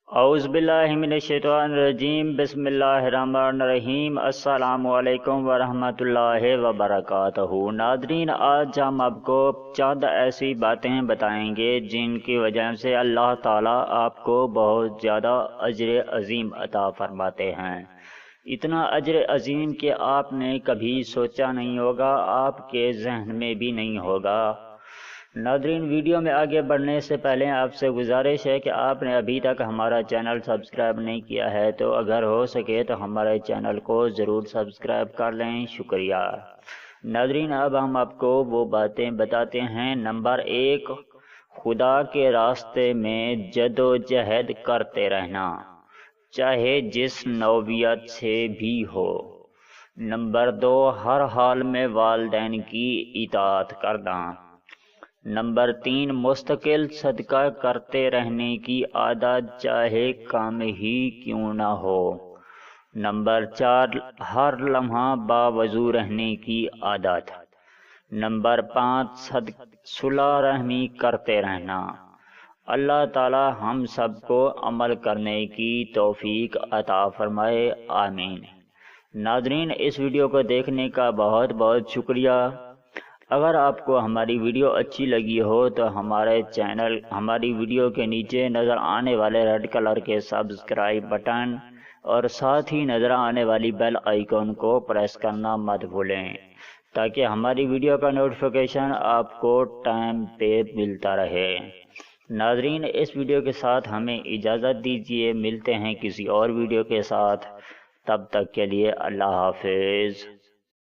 औज़ु बिल्लाहि मिनश्शैतानिर्रजीम बिस्मिल्लाहिर्रहमानिर्रहीम अस्सलामुअलैकुम वरहमतुल्लाहि वबरकातुहू। नाज़रीन, आज हम आपको चंद ऐसी बातें बताएंगे जिनकी वजह से अल्लाह ताला आपको बहुत ज़्यादा अजर अज़ीम अता फरमाते हैं। इतना अजर अज़ीम कि आपने कभी सोचा नहीं होगा, आपके जहन में भी नहीं होगा। नाज़रीन, वीडियो में आगे बढ़ने से पहले आपसे गुजारिश है कि आपने अभी तक हमारा चैनल सब्सक्राइब नहीं किया है तो अगर हो सके तो हमारे चैनल को ज़रूर सब्सक्राइब कर लें, शुक्रिया। नाज़रीन, अब हम आपको वो बातें बताते हैं। नंबर 1, खुदा के रास्ते में जदोजहद करते रहना, चाहे जिस नौबियत से भी हो। नंबर 2, हर हाल में वालिदैन की इताअत करना। नंबर 3, मुस्तकिल सदका करते रहने की आदत, चाहे काम ही क्यों ना हो। नंबर 4, हर लम्हा बावजू रहने की आदत। नंबर 5, सुलह रहमी करते रहना। अल्लाह ताला हम सबको अमल करने की तौफीक अता फरमाए, आमीन। नाज़रीन, इस वीडियो को देखने का बहुत बहुत शुक्रिया। अगर आपको हमारी वीडियो अच्छी लगी हो तो हमारी वीडियो के नीचे नज़र आने वाले रेड कलर के सब्सक्राइब बटन और साथ ही नज़र आने वाली बेल आइकॉन को प्रेस करना मत भूलें, ताकि हमारी वीडियो का नोटिफिकेशन आपको टाइम पे मिलता रहे। नाज़रीन, इस वीडियो के साथ हमें इजाज़त दीजिए, मिलते हैं किसी और वीडियो के साथ। तब तक के लिए अल्लाह हाफिज़।